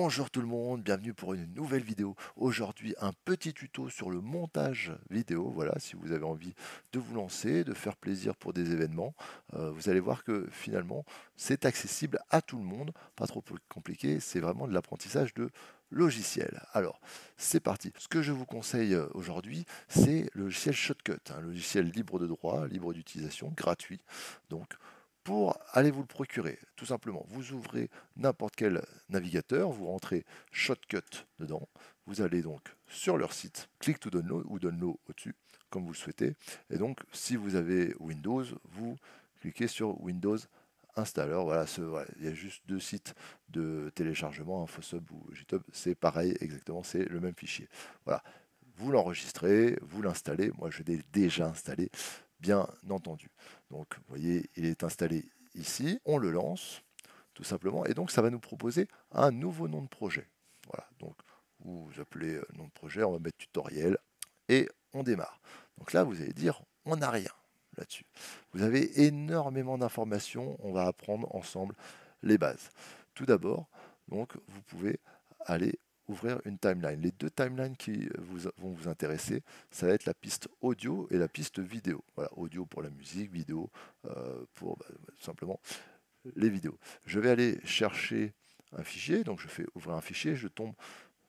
Bonjour tout le monde, bienvenue pour une nouvelle vidéo. Aujourd'hui, un petit tuto sur le montage vidéo. Voilà, si vous avez envie de vous lancer, de faire plaisir pour des événements, vous allez voir que finalement, c'est accessible à tout le monde, pas trop compliqué, c'est vraiment de l'apprentissage de logiciel. Alors, c'est parti. Ce que je vous conseille aujourd'hui, c'est le logiciel Shotcut, un logiciel libre de droit, libre d'utilisation, gratuit. Donc, pour aller vous le procurer, tout simplement, vous ouvrez n'importe quel navigateur, vous rentrez Shotcut dedans, vous allez donc sur leur site, click to download ou download au-dessus, comme vous le souhaitez. Et donc, si vous avez Windows, vous cliquez sur Windows Installer. Voilà, il y a juste deux sites de téléchargement, InfoSub ou GitHub, c'est pareil, exactement, c'est le même fichier. Voilà, vous l'enregistrez, vous l'installez. Moi, je l'ai déjà installé, bien entendu. Donc, vous voyez, il est installé ici. On le lance, tout simplement. Et donc, ça va nous proposer un nouveau nom de projet. Voilà, donc, vous appelez nom de projet, on va mettre tutoriel, et on démarre. Donc là, vous allez dire, on n'a rien là-dessus. Vous avez énormément d'informations, on va apprendre ensemble les bases. Tout d'abord, donc, vous pouvez aller ouvrir une timeline. Les deux timelines qui vont vous intéresser, ça va être la piste audio et la piste vidéo. Voilà, audio pour la musique, vidéo pour tout simplement les vidéos. Je vais aller chercher un fichier, donc je fais ouvrir un fichier, je tombe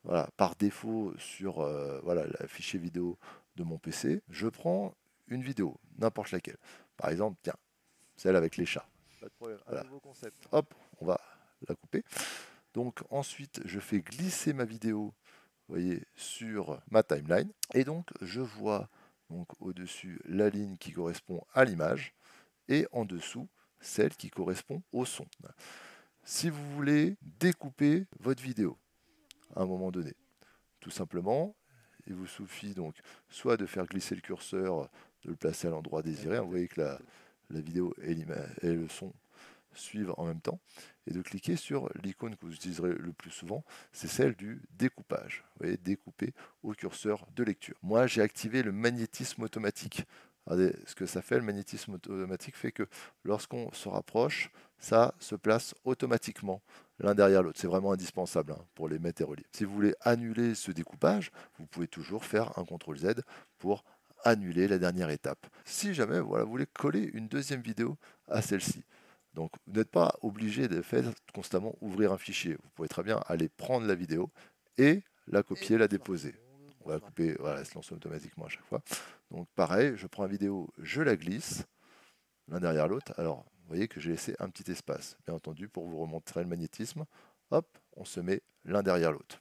voilà, par défaut sur voilà, le fichier vidéo de mon PC. Je prends une vidéo, n'importe laquelle. Par exemple, tiens, celle avec les chats. Pas de problème, un Voilà. nouveau concept. Hop, on va la couper. Donc ensuite, je fais glisser ma vidéo, vous voyez, sur ma timeline. Et donc, je vois donc au-dessus la ligne qui correspond à l'image et en dessous celle qui correspond au son. Si vous voulez découper votre vidéo à un moment donné, tout simplement, il vous suffit donc soit de faire glisser le curseur, de le placer à l'endroit désiré. Vous voyez que la vidéo et le son suivre en même temps, et de cliquer sur l'icône que vous utiliserez le plus souvent, c'est celle du découpage. Vous voyez, découper au curseur de lecture. Moi, j'ai activé le magnétisme automatique. Regardez, ce que ça fait, le magnétisme automatique fait que lorsqu'on se rapproche, ça se place automatiquement l'un derrière l'autre. C'est vraiment indispensable pour les mettre et relier. Si vous voulez annuler ce découpage, vous pouvez toujours faire un CTRL Z pour annuler la dernière étape. Si jamais voilà, vous voulez coller une deuxième vidéo à celle-ci, donc, vous n'êtes pas obligé de faire constamment ouvrir un fichier. Vous pouvez très bien aller prendre la vidéo et la copier, la déposer. On va couper, voilà, elle se lance automatiquement à chaque fois. Donc, pareil, je prends la vidéo, je la glisse l'un derrière l'autre. Alors, vous voyez que j'ai laissé un petit espace, bien entendu, pour vous remontrer le magnétisme. Hop, on se met l'un derrière l'autre.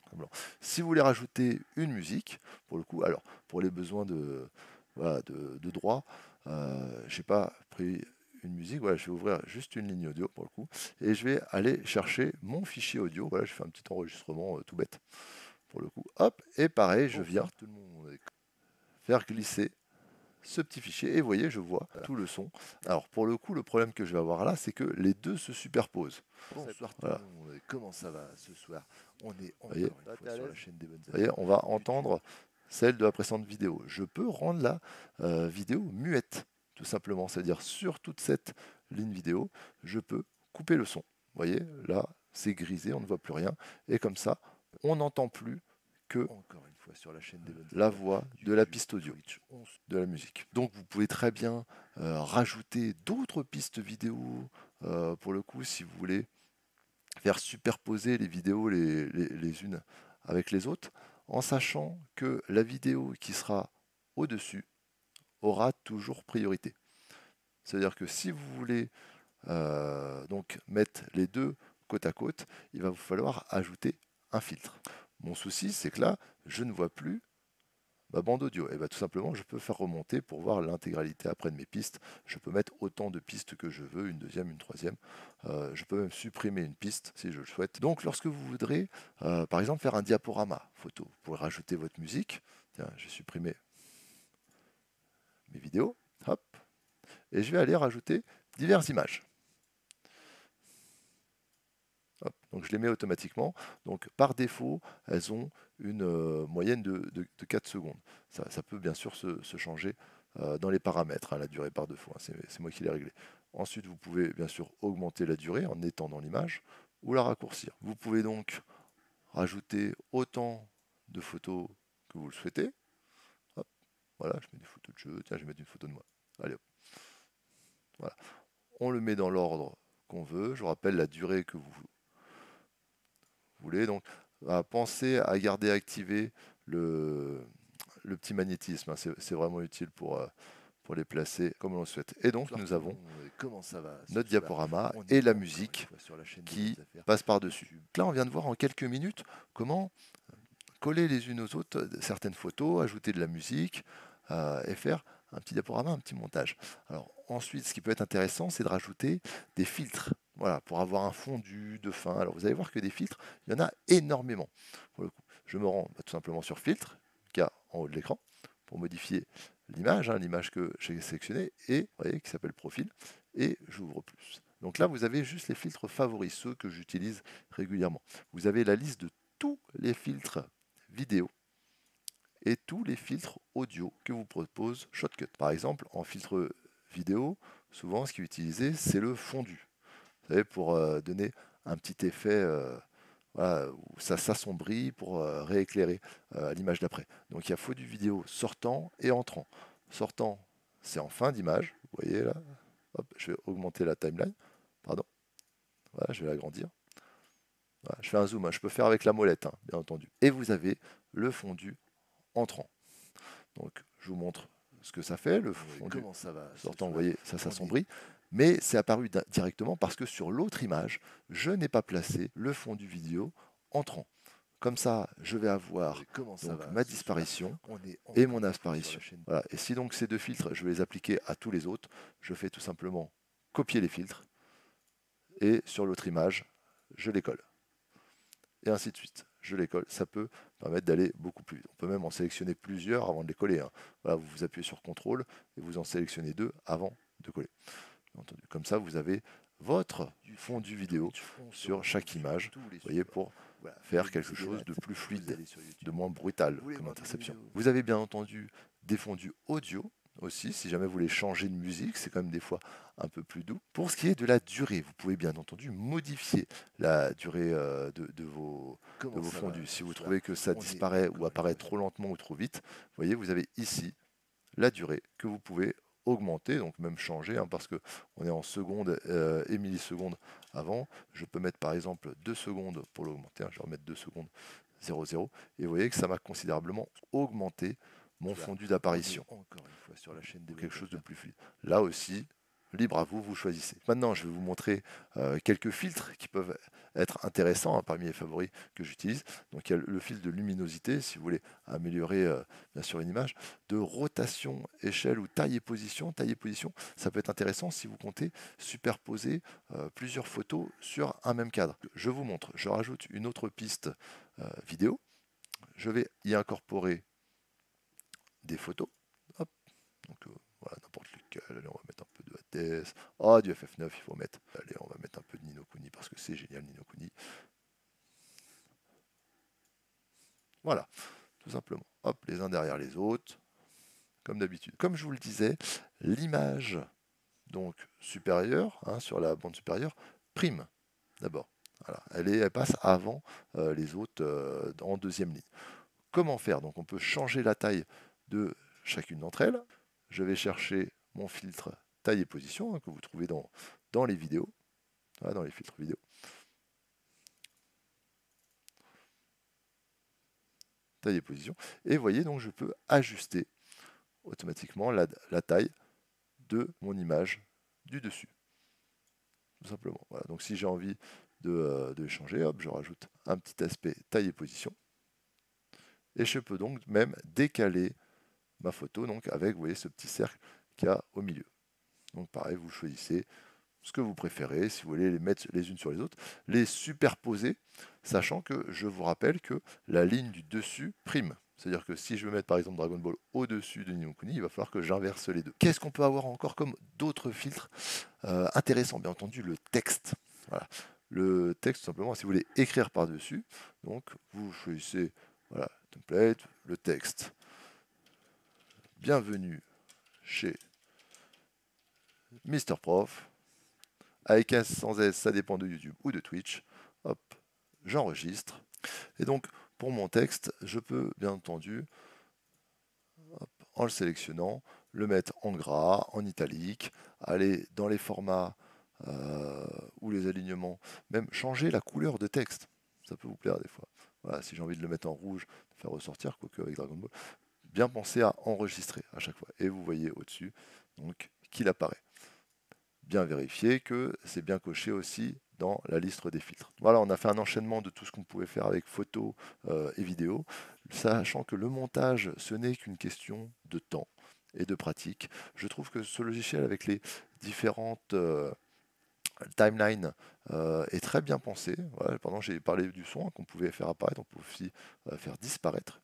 Si vous voulez rajouter une musique, pour le coup, alors, pour les besoins de, voilà, de droit, je n'ai pas pris une musique, voilà, je vais ouvrir juste une ligne audio pour le coup, et je vais aller chercher mon fichier audio, voilà, je fais un petit enregistrement tout bête pour le coup, hop, et pareil, je viens faire glisser ce petit fichier, et vous voyez, je vois tout le son. Alors pour le coup, le problème que je vais avoir là, c'est que les deux se superposent. Bonsoir tout le monde, comment ça va ce soir? On est encore une fois sur la chaîne des bonnes. Vous voyez, on va entendre celle de la précédente vidéo. Je peux rendre la vidéo muette, tout simplement, c'est-à-dire sur toute cette ligne vidéo, je peux couper le son. Vous voyez, là, c'est grisé, on ne voit plus rien, et comme ça, on n'entend plus que encore une fois sur la chaîne des bonnes la voix de la piste audio de la musique. Donc vous pouvez très bien rajouter d'autres pistes vidéo pour le coup si vous voulez faire superposer les vidéos les unes avec les autres en sachant que la vidéo qui sera au-dessus aura toujours priorité. C'est-à-dire que si vous voulez donc mettre les deux côte à côte, il va vous falloir ajouter un filtre. Mon souci, c'est que là, je ne vois plus ma bande audio. Et bien tout simplement, je peux faire remonter pour voir l'intégralité après de mes pistes. Je peux mettre autant de pistes que je veux, une deuxième, une troisième. Je peux même supprimer une piste si je le souhaite. Donc lorsque vous voudrez, par exemple, faire un diaporama photo, vous pouvez rajouter votre musique. Tiens, je vais supprimer mes vidéos. Hop. Et je vais aller rajouter diverses images. Hop, donc je les mets automatiquement. Donc par défaut, elles ont une moyenne de 4 secondes. Ça peut bien sûr se changer dans les paramètres, la durée par défaut. C'est moi qui l'ai réglé. Ensuite, vous pouvez bien sûr augmenter la durée en étendant l'image ou la raccourcir. Vous pouvez donc rajouter autant de photos que vous le souhaitez. Hop, voilà, je mets des photos de jeu. Tiens, je vais mettre une photo de moi. Allez, hop. Voilà. On le met dans l'ordre qu'on veut. Je vous rappelle la durée que vous voulez. Donc, pensez à garder activé le petit magnétisme. Hein. C'est vraiment utile pour les placer comme on le souhaite. Et donc, nous avons notre diaporama et la musique qui passe par-dessus. Là, on vient de voir en quelques minutes comment coller les unes aux autres certaines photos, ajouter de la musique et faire un petit diaporama, un petit montage. Alors ensuite, ce qui peut être intéressant, c'est de rajouter des filtres. Voilà, pour avoir un fondu de fin. Alors vous allez voir que des filtres, il y en a énormément. Pour le coup, je me rends tout simplement sur filtre, qu'il y a en haut de l'écran, pour modifier l'image, l'image que j'ai sélectionnée, et vous voyez, qui s'appelle profil, et j'ouvre plus. Donc là, vous avez juste les filtres favoris, ceux que j'utilise régulièrement. Vous avez la liste de tous les filtres vidéo et tous les filtres audio que vous propose Shotcut. Par exemple, en filtre vidéo, souvent ce qui est utilisé, c'est le fondu. Vous savez, pour donner un petit effet voilà, où ça s'assombrit pour rééclairer l'image d'après. Donc il y a fondu vidéo sortant et entrant. Sortant, c'est en fin d'image. Vous voyez là, hop, je vais augmenter la timeline. Pardon. Voilà, je vais l'agrandir. Voilà, je fais un zoom, hein. Je peux faire avec la molette, hein, bien entendu. Et vous avez le fondu entrant. Donc je vous montre ce que ça fait, le fondu sortant, vous voyez, ça s'assombrit. Mais c'est apparu directement parce que sur l'autre image, je n'ai pas placé le fondu vidéo entrant. Comme ça, je vais avoir donc, ma disparition et mon apparition. Voilà. Et si donc ces deux filtres, je vais les appliquer à tous les autres, je fais tout simplement copier les filtres et sur l'autre image, je les colle. Et ainsi de suite. Je les colle. Ça peut permettre d'aller beaucoup plus vite. On peut même en sélectionner plusieurs avant de les coller. Hein. Voilà, vous appuyez sur CTRL et vous en sélectionnez deux avant de coller. Comme ça, vous avez votre fondu vidéo sur chaque image, vous voyez, pour faire quelque chose de plus fluide, de moins brutal comme interception. Vous avez bien entendu des fondus audio aussi, si jamais vous voulez changer de musique, c'est quand même des fois un peu plus doux. Pour ce qui est de la durée, vous pouvez bien entendu modifier la durée de vos fondus. Si vous trouvez que ça disparaît ou apparaît trop lentement ou trop vite, vous voyez, vous avez ici la durée que vous pouvez augmenter, donc même changer, hein, parce qu'on est en secondes et millisecondes avant. Je peux mettre par exemple 2 secondes pour l'augmenter, hein, je vais remettre 2 secondes 0,0, et vous voyez que ça m'a considérablement augmenté mon fondu d'apparition. Encore une fois sur la chaîne de quelque chose de plus fluide. Là aussi, libre à vous, vous choisissez. Maintenant, je vais vous montrer quelques filtres qui peuvent être intéressants, hein, parmi les favoris que j'utilise. Donc il y a le filtre de luminosité, si vous voulez améliorer bien sûr une image, de rotation, échelle ou taille et position. Taille et position, ça peut être intéressant si vous comptez superposer plusieurs photos sur un même cadre. Je vous montre, je rajoute une autre piste vidéo. Je vais y incorporer des photos. Hop. Donc voilà, n'importe lequel. Allez, on va mettre un peu de ATS. Ah, du FF9, il faut mettre. Allez, on va mettre un peu de Ni no Kuni parce que c'est génial, Ni no Kuni. Voilà, tout simplement. Hop, les uns derrière les autres, comme d'habitude. Comme je vous le disais, l'image donc supérieure, hein, sur la bande supérieure, prime d'abord. Voilà, elle passe avant les autres en deuxième ligne. Comment faire? Donc on peut changer la taille de chacune d'entre elles. Je vais chercher mon filtre taille et position, hein, que vous trouvez dans les vidéos, voilà, dans les filtres vidéo. Taille et position. Et vous voyez, donc je peux ajuster automatiquement la taille de mon image du dessus. Tout simplement. Voilà. Donc si j'ai envie de changer, hop, je rajoute un petit aspect taille et position. Et je peux donc même décaler ma photo donc avec, vous voyez, ce petit cercle qu'il y a au milieu. Donc pareil, vous choisissez ce que vous préférez, si vous voulez les mettre les unes sur les autres, les superposer, sachant que je vous rappelle que la ligne du dessus prime. C'est-à-dire que si je veux mettre par exemple Dragon Ball au-dessus de Ni no Kuni, il va falloir que j'inverse les deux. Qu'est-ce qu'on peut avoir encore comme d'autres filtres intéressants? Bien entendu, le texte. Voilà. Le texte, simplement, si vous voulez écrire par-dessus, donc vous choisissez, voilà, template, le texte. Bienvenue chez Mister Prof. Avec S, sans S, ça dépend de YouTube ou de Twitch. Hop, j'enregistre. Et donc, pour mon texte, je peux bien entendu, hop, en le sélectionnant, le mettre en gras, en italique, aller dans les formats ou les alignements, même changer la couleur de texte. Ça peut vous plaire des fois. Voilà, si j'ai envie de le mettre en rouge, de faire ressortir, quoique avec Dragon Ball, bien penser à enregistrer à chaque fois. Et vous voyez au-dessus donc qu'il apparaît. Bien vérifier que c'est bien coché aussi dans la liste des filtres. Voilà, on a fait un enchaînement de tout ce qu'on pouvait faire avec photo et vidéo, sachant que le montage, ce n'est qu'une question de temps et de pratique. Je trouve que ce logiciel avec les différentes timelines est très bien pensé. Voilà, pendant j'ai parlé du son qu'on pouvait faire apparaître, on peut aussi faire disparaître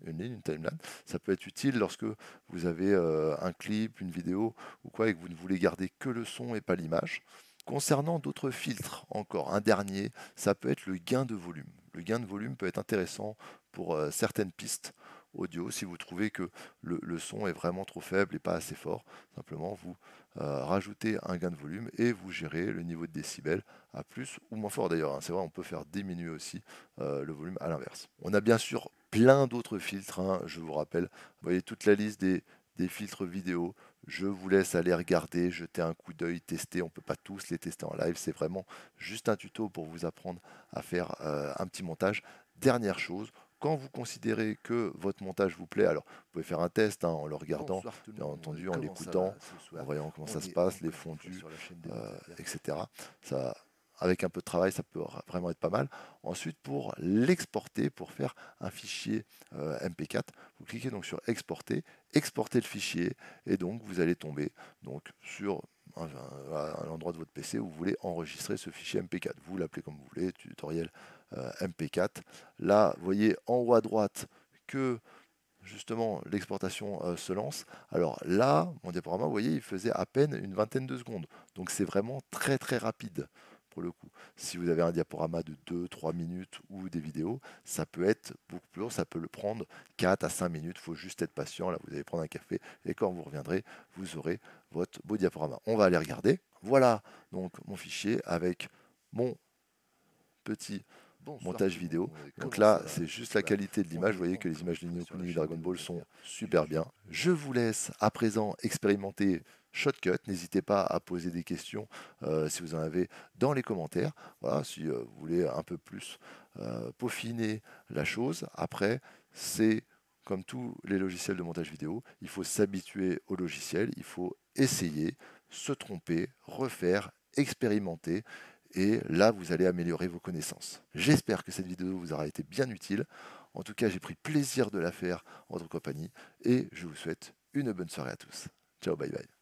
une ligne, une timeline. Ça peut être utile lorsque vous avez un clip, une vidéo ou quoi et que vous ne voulez garder que le son et pas l'image. Concernant d'autres filtres, encore un dernier, ça peut être le gain de volume. Le gain de volume peut être intéressant pour certaines pistes audio si vous trouvez que le son est vraiment trop faible et pas assez fort. Simplement, vous rajoutez un gain de volume et vous gérez le niveau de décibels à plus ou moins fort d'ailleurs. Hein. C'est vrai, on peut faire diminuer aussi le volume à l'inverse. On a bien sûr plein d'autres filtres, hein, je vous rappelle. Vous voyez toute la liste des filtres vidéo. Je vous laisse aller regarder, jeter un coup d'œil, tester. On ne peut pas tous les tester en live. C'est vraiment juste un tuto pour vous apprendre à faire un petit montage. Dernière chose, quand vous considérez que votre montage vous plaît, alors vous pouvez faire un test hein, en le regardant, bien entendu, en l'écoutant, en voyant comment ça se passe, les fondus, etc. Ça, avec un peu de travail, ça peut vraiment être pas mal. Ensuite, pour l'exporter, pour faire un fichier MP4, vous cliquez donc sur exporter, exporter le fichier, et donc vous allez tomber donc sur un endroit de votre PC où vous voulez enregistrer ce fichier MP4. Vous l'appelez comme vous voulez, tutoriel MP4. Là, vous voyez en haut à droite que justement l'exportation se lance. Alors là, mon diaporama, vous voyez, il faisait à peine une vingtaine de secondes. Donc c'est vraiment très très rapide pour le coup. Si vous avez un diaporama de 2-3 minutes ou des vidéos, ça peut être beaucoup plus long, ça peut le prendre 4 à 5 minutes. Il faut juste être patient. Là, vous allez prendre un café et quand vous reviendrez, vous aurez votre beau diaporama. On va aller regarder. Voilà donc mon fichier avec mon petit montage vidéo. Donc là, c'est juste la qualité de l'image. Vous voyez que les images de Ni no Kuni et Dragon Ball sont super bien. Je vous laisse à présent expérimenter Shotcut. N'hésitez pas à poser des questions si vous en avez dans les commentaires. Voilà, si vous voulez un peu plus peaufiner la chose. Après, c'est comme tous les logiciels de montage vidéo, il faut s'habituer au logiciel, il faut essayer, se tromper, refaire, expérimenter et là vous allez améliorer vos connaissances. J'espère que cette vidéo vous aura été bien utile. En tout cas, j'ai pris plaisir de la faire en votre compagnie et je vous souhaite une bonne soirée à tous. Ciao, bye bye.